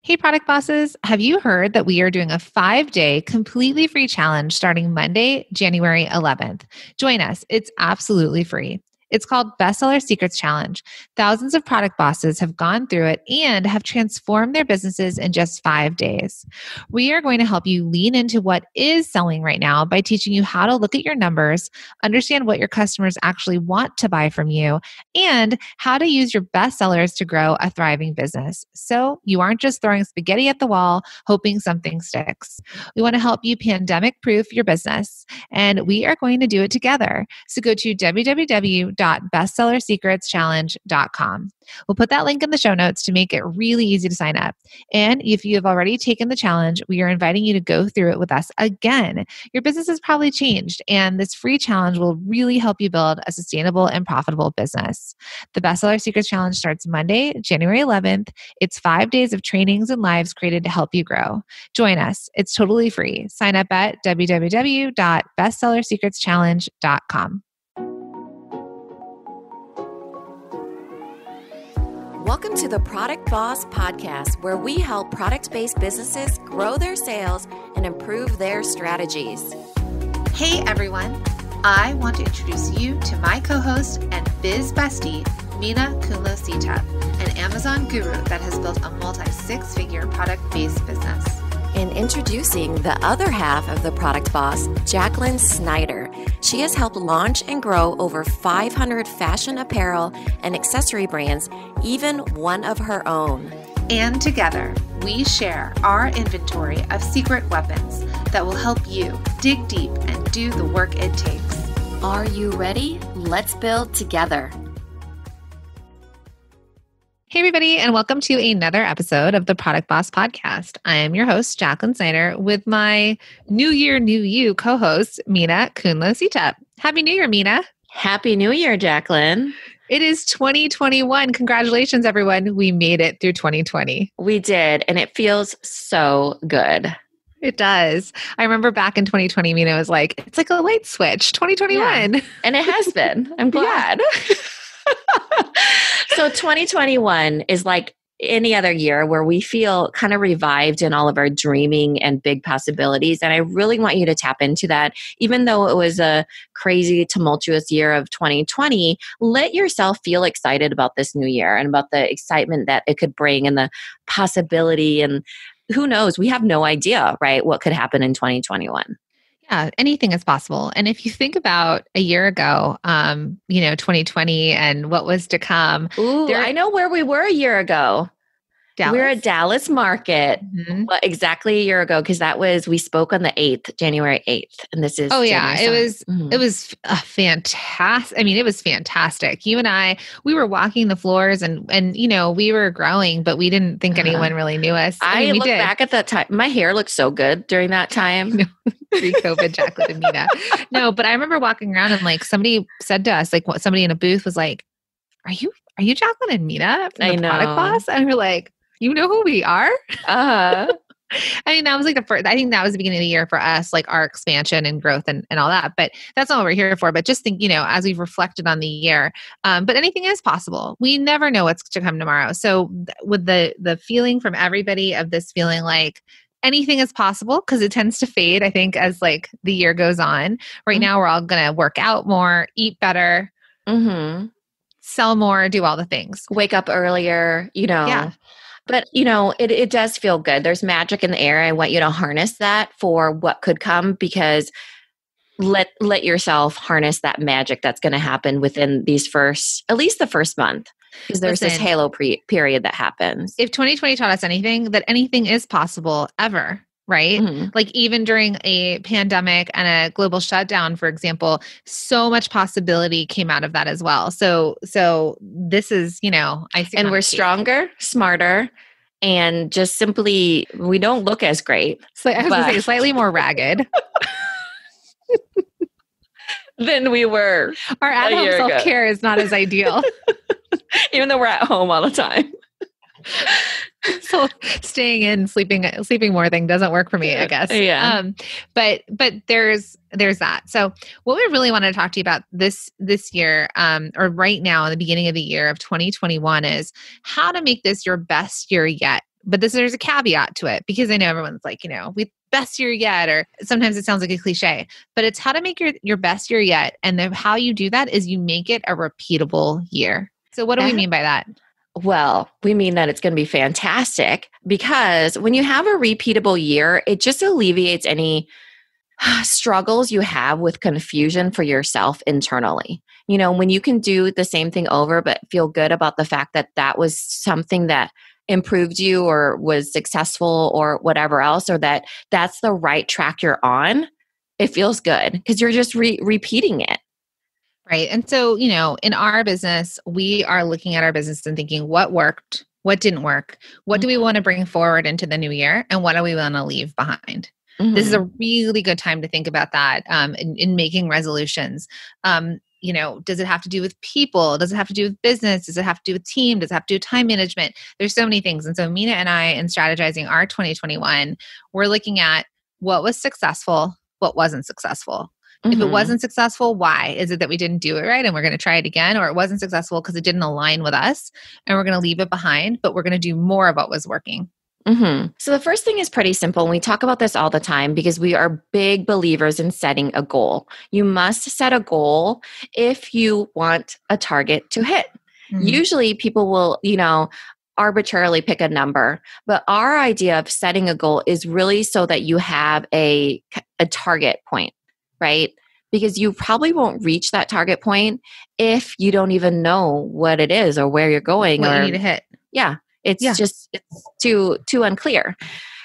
Hey, product bosses, have you heard that we are doing a 5-day completely free challenge starting Monday, January 11th? Join us. It's absolutely free. It's called Bestseller Secrets Challenge. Thousands of product bosses have gone through it and have transformed their businesses in just 5 days. We are going to help you lean into what is selling right now by teaching you how to look at your numbers, understand what your customers actually want to buy from you, and how to use your best sellers to grow a thriving business. So you aren't just throwing spaghetti at the wall, hoping something sticks. We want to help you pandemic-proof your business, and we are going to do it together. So go to www.bestsellersecretschallenge.com. We'll put that link in the show notes to make it really easy to sign up. And if you have already taken the challenge, we are inviting you to go through it with us again. Your business has probably changed, and this free challenge will really help you build a sustainable and profitable business. The Bestseller Secrets Challenge starts Monday, January 11th. It's 5 days of trainings and lives created to help you grow. Join us. It's totally free. Sign up at www.bestsellersecretschallenge.com. Welcome to the Product Boss Podcast, where we help product-based businesses grow their sales and improve their strategies. Hey everyone, I want to introduce you to my co-host and biz bestie, Minna Kunlo-Sita, an Amazon guru that has built a multi-six-figure product-based business. And introducing the other half of the Product Boss, Jacqueline Snyder. She has helped launch and grow over 500 fashion apparel and accessory brands, even one of her own. And together, we share our inventory of secret weapons that will help you dig deep and do the work it takes. Are you ready? Let's build together. Hey, everybody, and welcome to another episode of the Product Boss Podcast. I am your host, Jacqueline Snyder, with my New Year, New You co-host, Minna Kunlo-Sita. Happy New Year, Minna. Happy New Year, Jacqueline. It is 2021. Congratulations, everyone. We made it through 2020. We did, and it feels so good. It does. I remember back in 2020, Minna was like, it's like a light switch, 2021. Yeah. And it has been. I'm glad. Yeah. So 2021 is like any other year where we feel kind of revived in all of our dreaming and big possibilities. And I really want you to tap into that. Even though it was a crazy, tumultuous year of 2020, let yourself feel excited about this new year and about the excitement that it could bring and the possibility. And who knows? We have no idea, right? What could happen in 2021. Yeah, anything is possible. And if you think about a year ago, 2020 and what was to come. Ooh, I know where we were a year ago. Dallas? We were at Dallas Market exactly a year ago, because we spoke on the 8th, January 8th. And this is it was fantastic. I mean, it was fantastic. You and I, we were walking the floors and we were growing, but we didn't think anyone really knew us. I look back at that time. My hair looked so good during that time. Pre-COVID Jacqueline and Minna. No, but I remember walking around and like somebody said to us, like somebody in a booth was like, are you Jacqueline and Minna from the Product Boss? And we're like, you know who we are? Uh-huh. I mean, that was like I think that was the beginning of the year for us, like our expansion and growth and all that. But that's not what we're here for. But just think, as we've reflected on the year, but anything is possible. We never know what's to come tomorrow. So with the feeling from everybody of this feeling like anything is possible, because it tends to fade, I think, as like the year goes on. Right now, we're all going to work out more, eat better, sell more, do all the things. Wake up earlier, Yeah. But, it does feel good. There's magic in the air. I want you to harness that for what could come, because let yourself harness that magic that's going to happen within at least the first month. Because there's this halo period that happens. If 2020 taught us anything, that anything is possible ever, right? Like even during a pandemic and a global shutdown, for example, so much possibility came out of that as well. So this is, and we're stronger, smarter, and just simply, we don't look as great. So I was going to say slightly more ragged. Than we were. Our at-home self-care is not as ideal. Even though we're at home all the time. So staying in, sleeping more thing doesn't work for me, I guess. Yeah. But there's that. So what we really wanted to talk to you about this year, or right now in the beginning of the year of 2021, is how to make this your best year yet but there's a caveat to it because I know everyone's like, we best year yet, or sometimes it sounds like a cliche, but it's how to make your best year yet. And how you do that is you make it a repeatable year. So what do we mean by that? Well, we mean that it's going to be fantastic because when you have a repeatable year, it just alleviates any struggles you have with confusion for yourself internally. When you can do the same thing over, but feel good about the fact that that was something that improved you or was successful or whatever else, or that's the right track you're on, it feels good because you're just repeating it. Right. And so, in our business, we are looking at our business and thinking what worked, what didn't work, what do we want to bring forward into the new year, and what do we want to leave behind? Mm-hmm. This is a really good time to think about that in making resolutions. Does it have to do with people? Does it have to do with business? Does it have to do with team? Does it have to do with time management? There's so many things. And so Minna and I, in strategizing our 2021, we're looking at what was successful, what wasn't successful. Mm-hmm. If it wasn't successful, why? Is it that we didn't do it right and we're going to try it again? Or it wasn't successful because it didn't align with us and we're going to leave it behind, but we're going to do more of what was working? Mm-hmm. So the first thing is pretty simple. And we talk about this all the time because we are big believers in setting a goal. You must set a goal if you want a target to hit. Mm-hmm. Usually people will, arbitrarily pick a number, but our idea of setting a goal is really so that you have a target point, right? Because you probably won't reach that target point if you don't even know what it is or where you're going what you need to hit. Yeah. It's too unclear.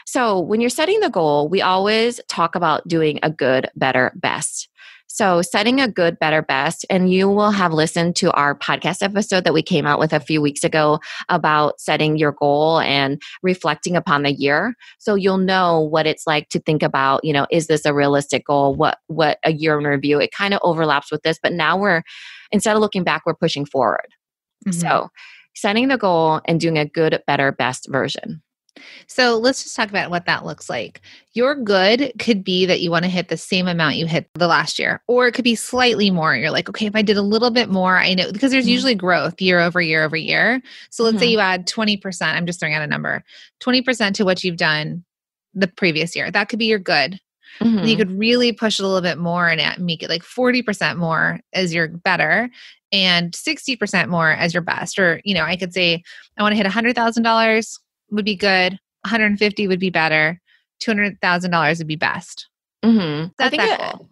So when you're setting the goal, we always talk about doing a good, better, best. So setting a good, better, best, and you will have listened to our podcast episode that we came out with a few weeks ago about setting your goal and reflecting upon the year. So you'll know what it's like to think about, is this a realistic goal? What a year in review? It kind of overlaps with this, but now instead of looking back, we're pushing forward. Mm-hmm. So setting the goal and doing a good, better, best version. So let's just talk about what that looks like. Your good could be that you want to hit the same amount you hit the last year, or it could be slightly more. You're like, okay, if I did a little bit more, I know, because there's usually growth year over year over year. So let's say you add 20%, I'm just throwing out a number, 20% to what you've done the previous year. That could be your good. Mm-hmm. And you could really push it a little bit more and make it like 40% more as your better and 60% more as your best. Or, I could say, I want to hit $100,000 would be good. 150 would be better. $200,000 would be best. Mm-hmm. I think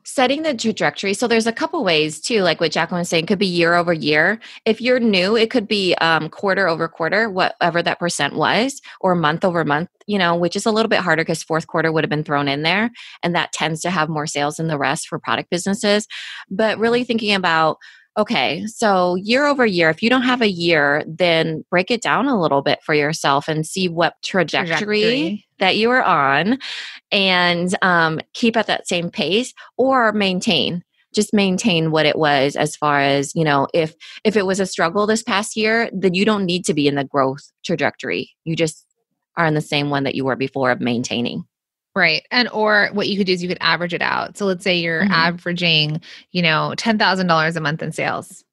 setting the trajectory. So there's a couple ways too, like what Jacqueline was saying, could be year over year. If you're new, it could be quarter over quarter, whatever that percent was, or month over month, which is a little bit harder because fourth quarter would have been thrown in there. And that tends to have more sales than the rest for product businesses. But really thinking about, okay, so year over year, if you don't have a year, then break it down a little bit for yourself and see what trajectory that you are on and keep at that same pace or just maintain what it was as far as, if it was a struggle this past year, then you don't need to be in the growth trajectory. You just are in the same one that you were before of maintaining. Right. And or what you could do is you could average it out. So let's say you're averaging, $10,000 a month in sales.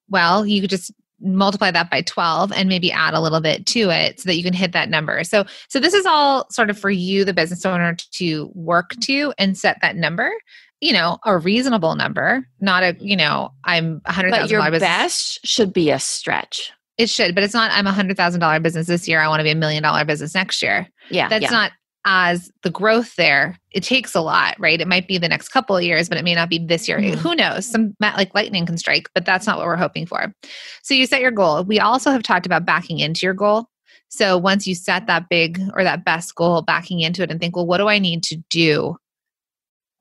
Well, you could just multiply that by 12 and maybe add a little bit to it so that you can hit that number. So this is all sort of for you, the business owner, to work to and set that number, a reasonable number, not a, I'm $100,000 But your business. best should be a stretch. It should, but it's not, I'm $100,000 business this year. I want to be $1 million business next year. Yeah. That's not as the growth there. It takes a lot, right? It might be the next couple of years, but it may not be this year. Mm-hmm. Who knows? Some like lightning can strike, but that's not what we're hoping for. So you set your goal. We also have talked about backing into your goal. So once you set that big or that best goal, backing into it and think, well, what do I need to do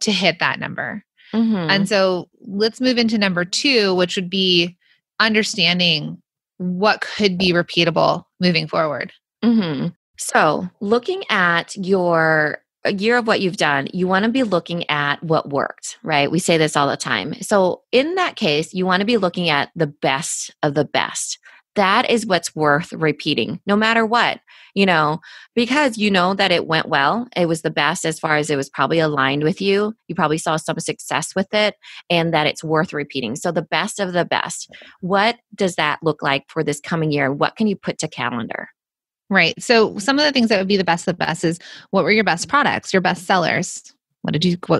to hit that number? Mm-hmm. And so let's move into number 2, which would be understanding what could be repeatable moving forward. Mm-hmm. So looking at your year of what you've done, you want to be looking at what worked, right? We say this all the time. So in that case, you want to be looking at the best of the best. That is what's worth repeating, no matter what, because that it went well. It was the best as far as it was probably aligned with you. You probably saw some success with it and that it's worth repeating. So the best of the best. What does that look like for this coming year? What can you put to calendar? Right. So some of the things that would be the best is, what were your best products, your best sellers? What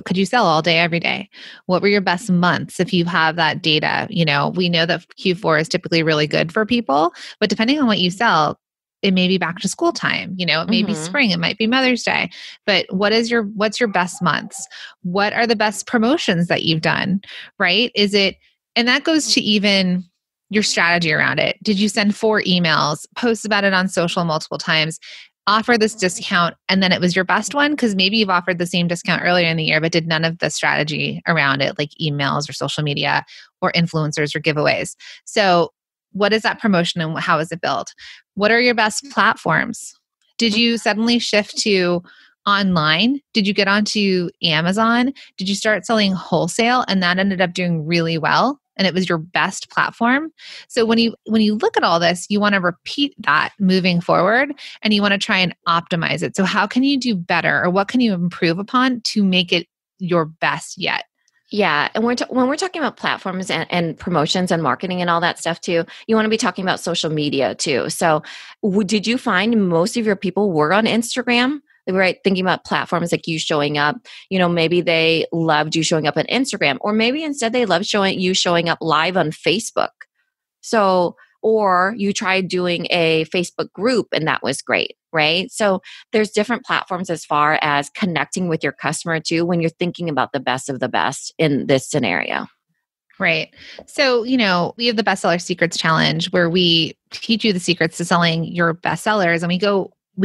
could you sell all day, every day? What were your best months? If you have that data, we know that Q4 is typically really good for people, but depending on what you sell, it may be back to school time, it may be Mm-hmm. spring, it might be Mother's Day, but what's your best months? What are the best promotions that you've done? Right? And that goes to even your strategy around it. Did you send 4 emails, post about it on social multiple times, offer this discount, and then it was your best one? Because maybe you've offered the same discount earlier in the year, but did none of the strategy around it, like emails or social media or influencers or giveaways. So, what is that promotion and how is it built? What are your best platforms? Did you suddenly shift to online? Did you get onto Amazon? Did you start selling wholesale and that ended up doing really well? And it was your best platform. So when you look at all this, you want to repeat that moving forward and you want to try and optimize it. So how can you do better, or what can you improve upon to make it your best yet? Yeah. And when we're talking about platforms and promotions and marketing and all that stuff too, you want to be talking about social media too. So did you find most of your people were on Instagram? Right, thinking about platforms like you showing up, maybe they loved you showing up on Instagram, or maybe instead they loved you showing up live on Facebook. So, or you tried doing a Facebook group and that was great, right? So there's different platforms as far as connecting with your customer too when you're thinking about the best of the best in this scenario. Right. So, we have the Bestseller Secrets Challenge where we teach you the secrets to selling your bestsellers, and we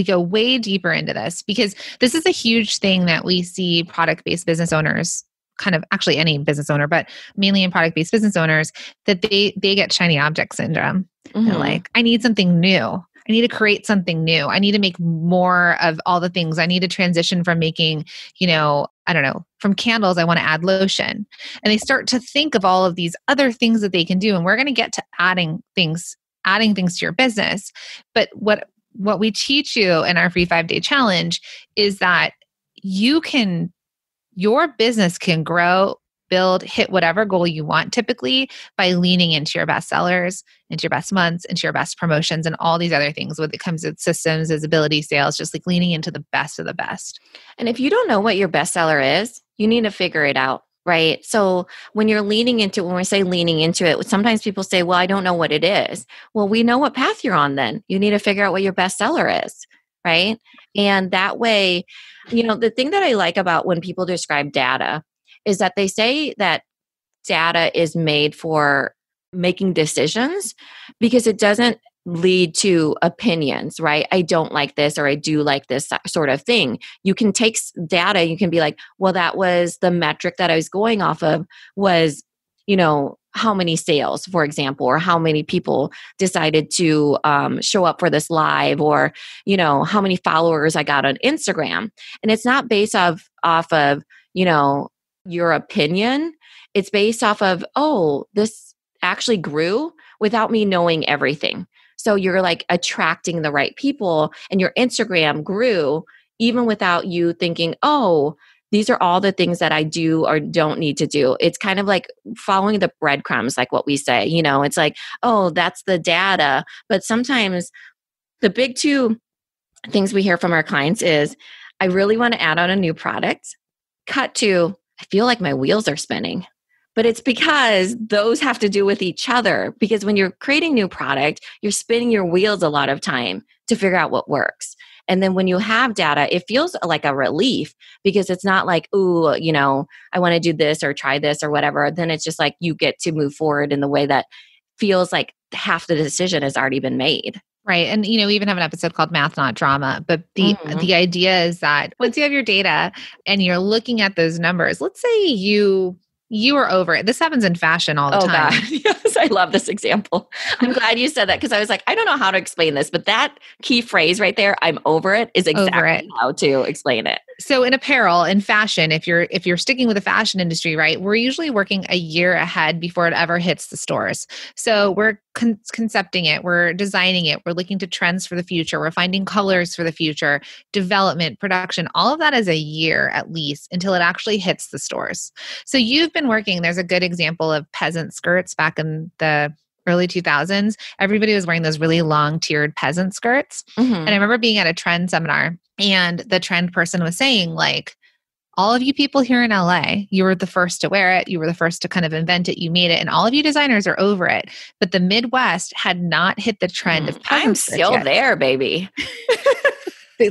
go way deeper into this because this is a huge thing that we see product-based business owners, kind of actually any business owner, but mainly in product-based business owners, that they get shiny object syndrome. They're Mm-hmm. like, I need something new. I need to create something new. I need to make more of all the things. I need to transition from making, I don't know, from candles, I want to add lotion. And they start to think of all of these other things that they can do. And we're going to get to adding things to your business. But what we teach you in our free 5-day challenge is that your business can grow, build, hit whatever goal you want typically by leaning into your best sellers, into your best months, into your best promotions, and all these other things when it comes to systems, visibility, sales, just like leaning into the best of the best. And if you don't know what your bestseller is, you need to figure it out. Right. So when we say leaning into it, sometimes people say, well, I don't know what it is. Well, we know what path you're on then. You need to figure out what your bestseller is. Right. And that way, the thing that I like about when people describe data is that they say that data is made for making decisions because it doesn't lead to opinions, right? I don't like this or I do like this sort of thing. You can take data, you can be like, well, that was the metric that I was going off of was, how many sales, for example, or how many people decided to show up for this live, or, how many followers I got on Instagram. And it's not based off of, your opinion. It's based off of, oh, this actually grew without me knowing everything. So you're like attracting the right people, and your Instagram grew even without you thinking, oh, these are all the things that I do or don't need to do. It's kind of like following the breadcrumbs, like what we say. It's like, oh, that's the data. But sometimes the big 2 things we hear from our clients is, I really want to add on a new product. Cut to, I feel like my wheels are spinning. But it's because those have to do with each other. Because when you're creating new product, you're spinning your wheels a lot of time to figure out what works. And then when you have data, it feels like a relief because it's not like, ooh, I want to do this or try this or whatever. Then it's just like you get to move forward in the way that feels like half the decision has already been made. Right. And, we even have an episode called Math, Not Drama. But the idea is that once you have your data and you're looking at those numbers, let's say you are over it. This happens in fashion all the time. God. Yes, I love this example. I'm glad you said that because I was like, I don't know how to explain this, but that key phrase right there, I'm over it, is exactly how to explain it. So in apparel, in fashion, if you're sticking with the fashion industry, right, we're usually working a year ahead before it ever hits the stores. So we're concepting it, we're designing it, we're looking to trends for the future, we're finding colors for the future, development, production, all of that is a year at least until it actually hits the stores. So you've been working, there's a good example of peasant skirts back in the early 2000s, everybody was wearing those really long tiered peasant skirts. And I remember being at a trend seminar and the trend person was saying like, all of you people here in LA, you were the first to wear it. You were the first to kind of invent it. You made it. And all of you designers are over it. But the Midwest had not hit the trend of peasant I'm skirts still yet. there, baby.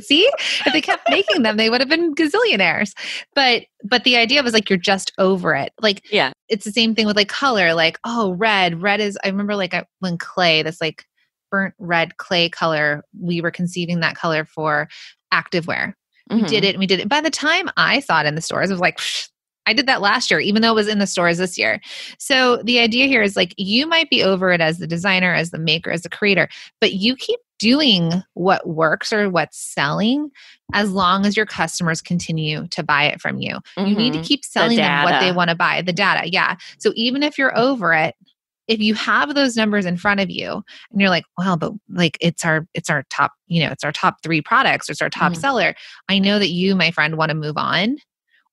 See, if they kept making them, they would have been gazillionaires. But the idea was like, you're just over it. Like, Yeah. it's the same thing with like color, like, oh, red is, I remember like when clay, this like burnt red clay color, we were conceiving that color for activewear. We did it and we did it. By the time I saw it in the stores, it was like, I did that last year, even though it was in the stores this year. So the idea here is like, you might be over it as the designer, as the maker, as the creator, but you keep doing what works or what's selling as long as your customers continue to buy it from you. You need to keep selling them what they want to buy, the data. Yeah. So even if you're over it, if you have those numbers in front of you and you're like, well, but like it's our top, it's our top 3 products, or it's our top seller. I know that you, my friend, want to move on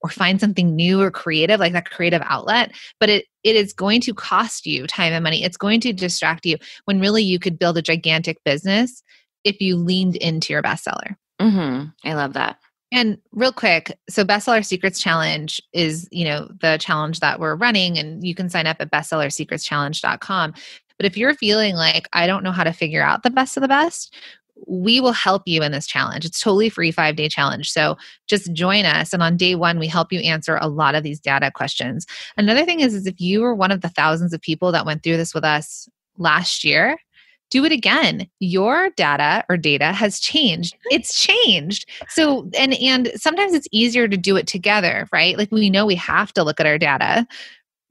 or find something new or creative, like that creative outlet, but it is going to cost you time and money. It's going to distract you when really you could build a gigantic business if you leaned into your bestseller. I love that. And real quick, so Bestseller Secrets Challenge is, the challenge that we're running, and you can sign up at bestsellersecretschallenge.com. But if you're feeling like, I don't know how to figure out the best of the best, we will help you in this challenge. It's totally free 5-day challenge. So just join us. And on day 1, we help you answer a lot of these data questions. Another thing is if you were one of the thousands of people that went through this with us last year, do it again. Your data has changed. It's changed. So, and sometimes it's easier to do it together, right? Like we know we have to look at our data,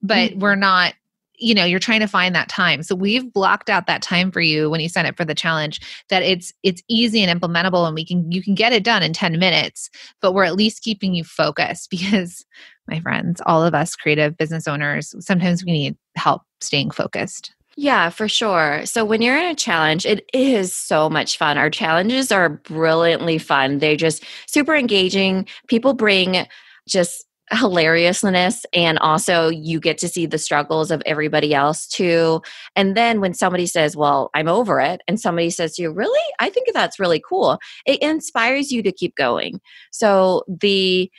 but we're not, you're trying to find that time. So we've blocked out that time for you when you sign up for the challenge, that it's easy and implementable, and you can get it done in 10 minutes, but we're at least keeping you focused because, my friends, all of us creative business owners, sometimes we need help staying focused. Yeah, for sure. So when you're in a challenge, it is so much fun. Our challenges are brilliantly fun. They're just super engaging. People bring just hilariousness, and also you get to see the struggles of everybody else too. And then when somebody says, well, I'm over it, and somebody says to you, really? I think that's really cool. It inspires you to keep going. So the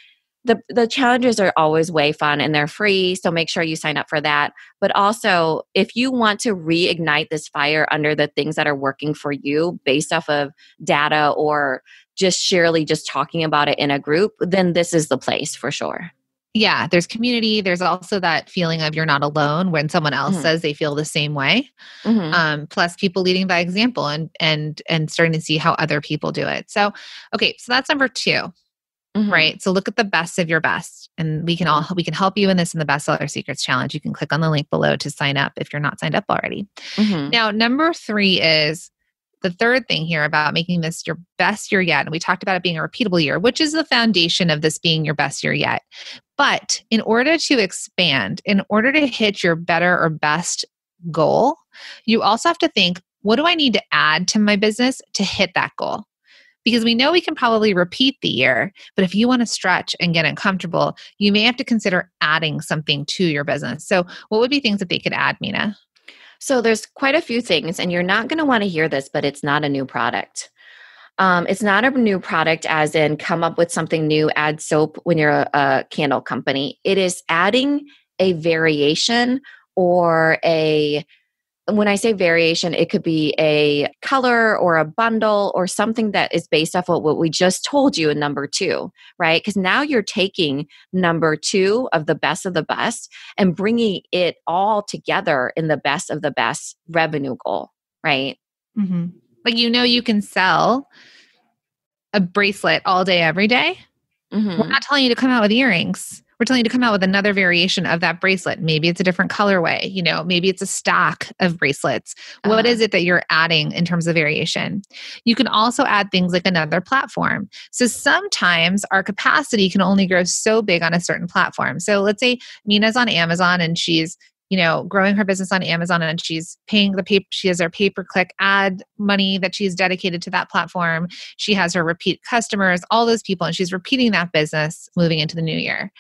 challenges are always way fun and they're free. So make sure you sign up for that. But also, if you want to reignite this fire under the things that are working for you based off of data or just sheerly just talking about it in a group, then this is the place for sure. Yeah, there's community. There's also that feeling of you're not alone when someone else says they feel the same way. Plus people leading by example and starting to see how other people do it. So, okay, so that's number 2. Right. So look at the best of your best, and we can help you in this in the Bestseller Secrets Challenge. You can click on the link below to sign up if you're not signed up already. Now, number 3 is the third thing here about making this your best year yet. And we talked about it being a repeatable year, which is the foundation of this being your best year yet. But in order to expand, in order to hit your better or best goal, you also have to think, what do I need to add to my business to hit that goal? Because we know we can probably repeat the year, but if you want to stretch and get uncomfortable, you may have to consider adding something to your business. So what would be things that they could add, Minna? So there's quite a few things, and you're not going to want to hear this, but it's not a new product. It's not a new product as in come up with something new, add soap when you're a candle company. It is adding a variation or when I say variation, it could be a color or a bundle or something that is based off of what we just told you in number 2, right? Because now you're taking number 2 of the best and bringing it all together in the best of the best revenue goal, right? Like, you can sell a bracelet all day, every day. We're not telling you to come out with earrings. We're telling you to come out with another variation of that bracelet. Maybe it's a different colorway, maybe it's a stock of bracelets. What is it that you're adding in terms of variation? You can also add things like another platform. So sometimes our capacity can only grow so big on a certain platform. So let's say Minna's on Amazon and she's growing her business on Amazon, and she's paying she has her pay-per-click ad money that she's dedicated to that platform. She has her repeat customers, all those people, and she's repeating that business moving into the new year.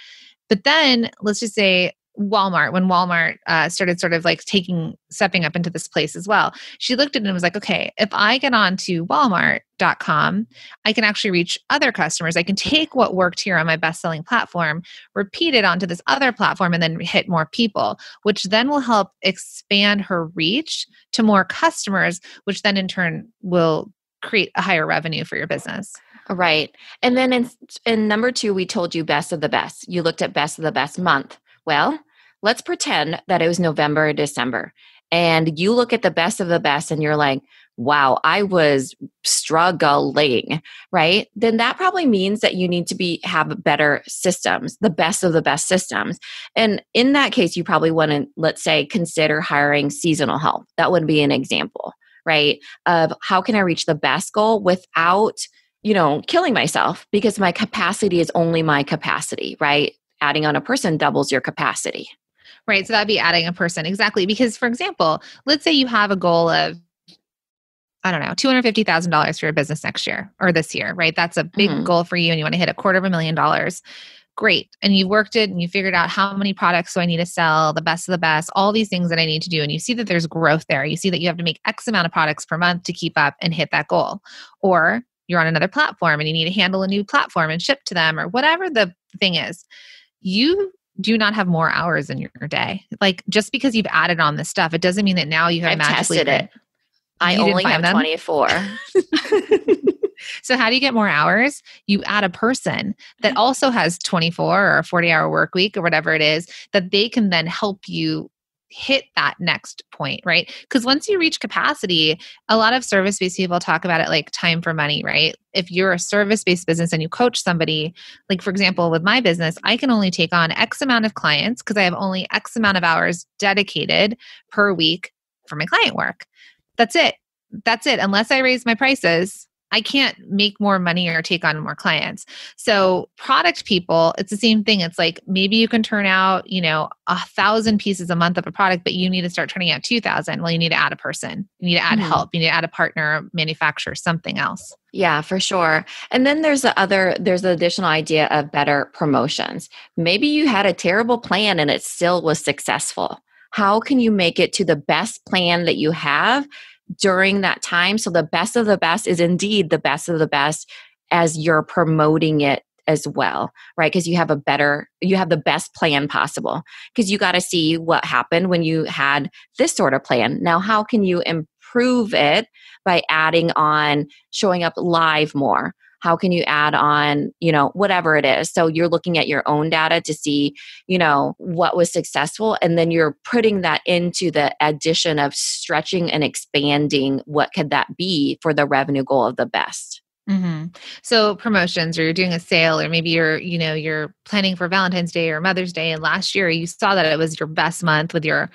But then let's just say Walmart, when Walmart started sort of like stepping up into this place as well. She looked at it and was like, okay, if I get onto Walmart.com, I can actually reach other customers. I can take what worked here on my best-selling platform, repeat it onto this other platform, and then hit more people, which then will help expand her reach to more customers, which then in turn will create a higher revenue for your business. Right. And then in number 2, we told you best of the best. You looked at best of the best month. Well, let's pretend that it was November or December, and you look at the best of the best and you're like, wow, I was struggling, right? Then that probably means that you need to have better systems, the best of the best systems. And in that case, you probably want to, let's say, consider hiring seasonal help. That would be an example, right? Of how can I reach the best goal without, killing myself, because my capacity is only my capacity, right? Adding on a person doubles your capacity. Right. So that'd be adding a person. Exactly. Because for example, let's say you have a goal of, I don't know, $250,000 for your business next year or this year, right? That's a big goal for you and you want to hit $250,000. Great. And you worked it and you figured out how many products do I need to sell, the best of the best, all these things that I need to do. And you see that there's growth there. You see that you have to make X amount of products per month to keep up and hit that goal. Or you're on another platform and you need to handle a new platform and ship to them or whatever the thing is. You do not have more hours in your day. Like just because you've added on this stuff, it doesn't mean that now you have magically tested it. I only have 24. So how do you get more hours? You add a person that also has 24 or a 40-hour work week or whatever it is, that they can then help you hit that next point, right? Because once you reach capacity, a lot of service-based people talk about it like time for money, right? If you're a service-based business and you coach somebody, like for example, with my business, I can only take on X amount of clients because I have only X amount of hours dedicated per week for my client work. That's it. Unless I raise my prices, I can't make more money or take on more clients. So product people, it's the same thing. It's like maybe you can turn out, 1,000 pieces a month of a product, but you need to start turning out 2,000. Well, you need to add a person. You need to add help. You need to add a partner, manufacturer, something else. Yeah, for sure. And then there's the additional idea of better promotions. Maybe you had a terrible plan and it still was successful. How can you make it to the best plan that you have during that time? So the best of the best is indeed the best of the best as you're promoting it as well, right? Because you have the best plan possible, because you got to see what happened when you had this sort of plan. Now, how can you improve it by adding on showing up live more? How can you add on, whatever it is? So you're looking at your own data to see, what was successful. And then you're putting that into the addition of stretching and expanding. What could that be for the revenue goal of the best? Mm-hmm. So promotions, or you're doing a sale, or maybe you're planning for Valentine's Day or Mother's Day. And last year you saw that it was your best month with your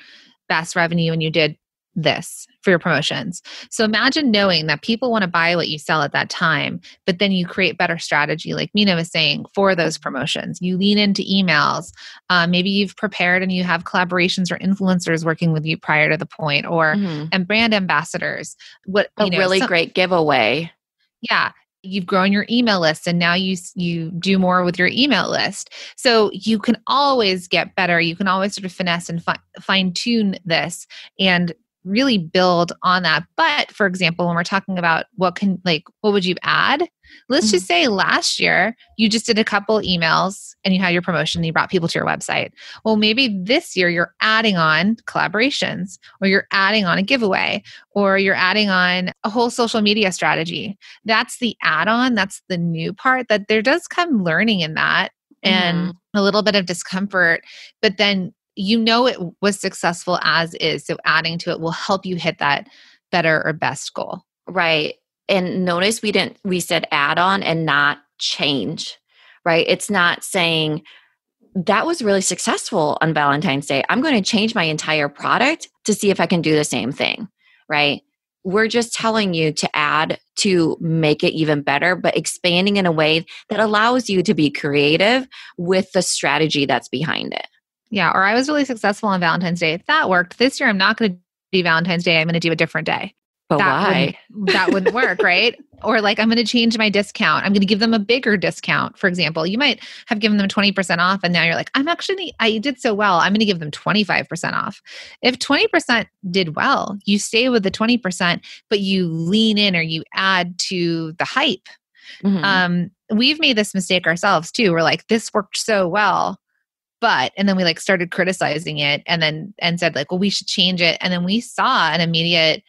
best revenue and you did this for your promotions. So imagine knowing that people want to buy what you sell at that time, but then you create better strategy, like Minna was saying, for those promotions. You lean into emails. Maybe you've prepared and you have collaborations or influencers working with you prior to the point, or and brand ambassadors. Great giveaway. Yeah. You've grown your email list and now you do more with your email list. So you can always get better. You can always sort of finesse and fine tune this and really build on that. But for example, when we're talking about what would you add? Let's just say last year you just did a couple emails and you had your promotion and you brought people to your website. Well, maybe this year you're adding on collaborations, or you're adding on a giveaway, or you're adding on a whole social media strategy. That's the add-on. That's the new part, that there does come learning in that and a little bit of discomfort, but then it was successful as is. So adding to it will help you hit that better or best goal. Right. And notice we said add on and not change, right? It's not saying that was really successful on Valentine's Day. I'm going to change my entire product to see if I can do the same thing, right? We're just telling you to add to make it even better, but expanding in a way that allows you to be creative with the strategy that's behind it. Yeah. Or I was really successful on Valentine's Day. If that worked, this year I'm not going to do Valentine's Day. I'm going to do a different day. But why? That wouldn't work, right? Or like, I'm going to change my discount. I'm going to give them a bigger discount. For example, you might have given them 20% off and now you're like, I did so well. I'm going to give them 25% off. If 20% did well, you stay with the 20%, but you lean in or you add to the hype. We've made this mistake ourselves too. We're like, this worked so well, and then we like started criticizing it and said like, well, we should change it. And then we saw an immediate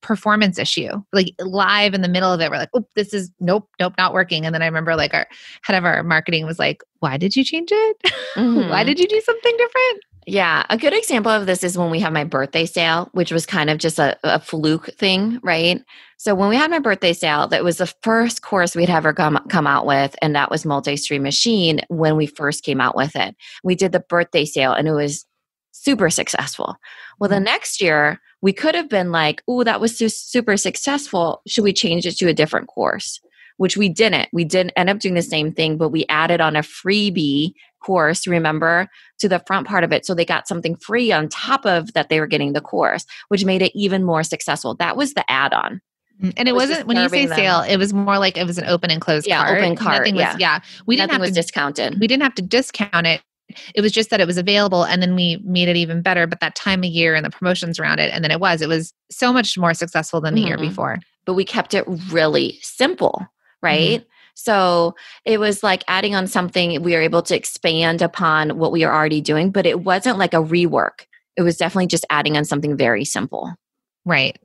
performance issue, like live in the middle of it. We're like, oh, this is nope, not working. And then I remember like our head of our marketing was like, why did you change it? Why did you do something different? Yeah. A good example of this is when we have my birthday sale, which was kind of just a fluke thing, right? So when we had my birthday sale, that was the first course we'd ever come out with. And that was Multi-Stream Machine when we first came out with it. We did the birthday sale and it was super successful. Well, the next year we could have been like, oh, that was super successful. Should we change it to a different course? Which we didn't. We didn't end up doing the same thing, but we added on a freebie course, remember, to the front part of it. So they got something free on top of that they were getting the course, which made it even more successful. That was the add-on. And it wasn't, when you say sale, it was more like it was an open and closed cart. Open cart. Nothing was, Nothing was discounted. We didn't have to discount it. It was just that it was available and then we made it even better. But that time of year and the promotions around it, and then it was so much more successful than the year before. But we kept it really simple, right? So it was like adding on something, we were able to expand upon what we are already doing, but it wasn't like a rework. It was definitely just adding on something very simple. Right.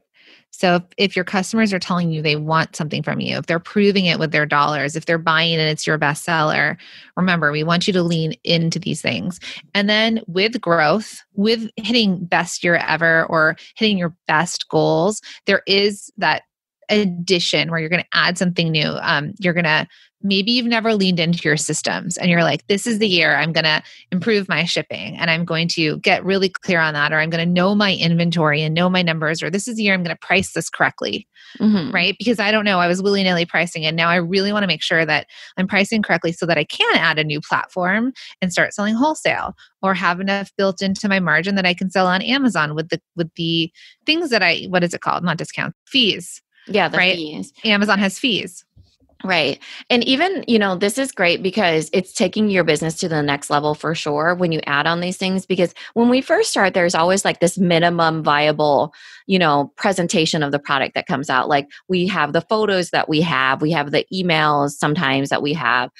So if your customers are telling you they want something from you, if they're proving it with their dollars, if they're buying and it's your best seller, remember, we want you to lean into these things. And then with growth, with hitting best year ever or hitting your best goals, there is that addition where you're going to add something new. You're going to, maybe you've never leaned into your systems and you're like, this is the year I'm going to improve my shipping and I'm going to get really clear on that, or I'm going to know my inventory and know my numbers, or this is the year I'm going to price this correctly, right? Because I don't know, I was willy-nilly pricing and now I really want to make sure that I'm pricing correctly so that I can add a new platform and start selling wholesale or have enough built into my margin that I can sell on Amazon with the things that what is it called? Not discount, fees. Yeah, the right? fees. Amazon has fees. Right. And even, this is great because it's taking your business to the next level for sure when you add on these things. Because when we first start, there's always like this minimum viable, presentation of the product that comes out. Like we have the photos that we have the emails sometimes that we have,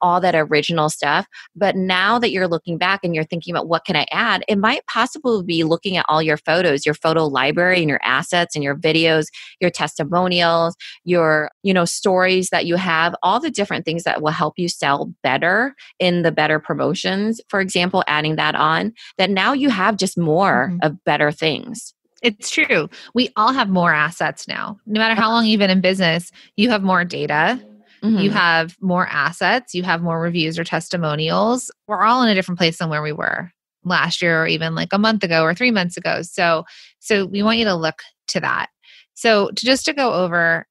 all that original stuff. But now that you're looking back and you're thinking about what can I add, it might possibly be looking at all your photos, your photo library and your assets and your videos, your testimonials, your stories that you have, all the different things that will help you sell better in the better promotions, for example, adding that on, that now you have just more of better things. It's true. We all have more assets now. No matter how long you've been in business, you have more data, you have more assets, you have more reviews or testimonials. We're all in a different place than where we were last year or even like a month ago or 3 months ago. So we want you to look to that. So to go over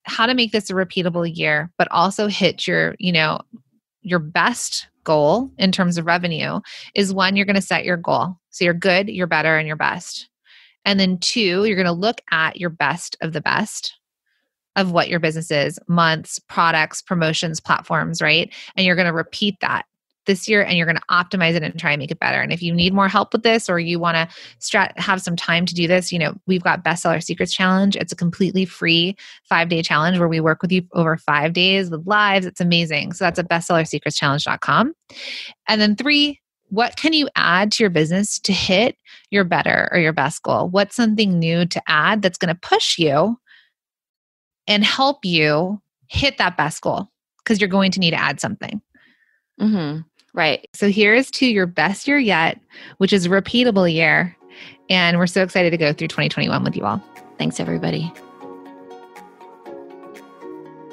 how to make this a repeatable year, but also hit your best goal in terms of revenue is 1, you're going to set your goal. So you're good, you're better, and you're best. And then 2, you're going to look at your best of the best of what your business is, months, products, promotions, platforms, right? And you're going to repeat that this year and you're going to optimize it and try and make it better. And if you need more help with this or you want to have some time to do this, we've got Bestseller Secrets Challenge. It's a completely free 5-day challenge where we work with you over 5 days with lives. It's amazing. So that's at bestsellersecretschallenge.com. And then 3, what can you add to your business to hit your better or your best goal? What's something new to add that's going to push you and help you hit that best goal? Because you're going to need to add something. Right. So here's to your best year yet, which is a repeatable year. And we're so excited to go through 2021 with you all. Thanks, everybody.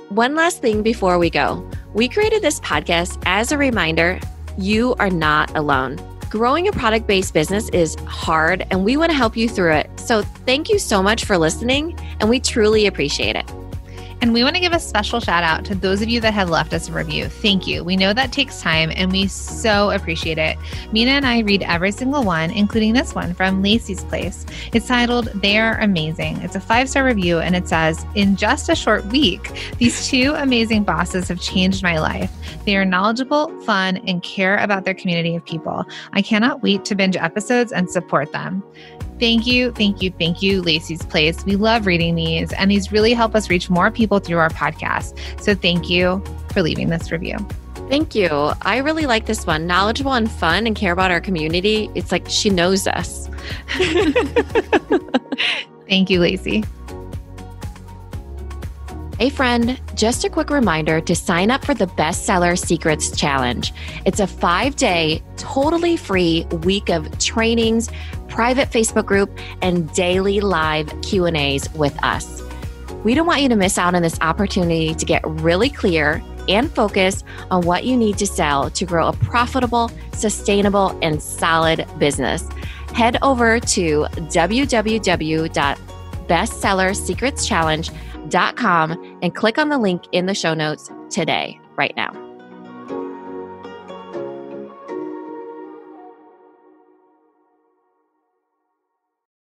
One last thing before we go. We created this podcast as a reminder, you are not alone. Growing a product-based business is hard, and we want to help you through it. So thank you so much for listening, and we truly appreciate it. And we want to give a special shout out to those of you that have left us a review. Thank you. We know that takes time and we so appreciate it. Minna and I read every single one, including this one from Lacey's Place. It's titled, "They Are Amazing." It's a 5-star review and it says, "In just a short week, these 2 amazing bosses have changed my life. They are knowledgeable, fun, and care about their community of people. I cannot wait to binge episodes and support them." Thank you, Lacey's Place. We love reading these, and these really help us reach more people through our podcast. So thank you for leaving this review. Thank you. I really like this one. Knowledgeable and fun and care about our community. It's like she knows us. Thank you, Lacey. Hey friend, just a quick reminder to sign up for the Bestseller Secrets Challenge. It's a 5-day, totally free week of trainings, private Facebook group, and daily live Q&As with us. We don't want you to miss out on this opportunity to get really clear and focus on what you need to sell to grow a profitable, sustainable, and solid business. Head over to www.bestsellersecretschallenge.com and click on the link in the show notes today, right now.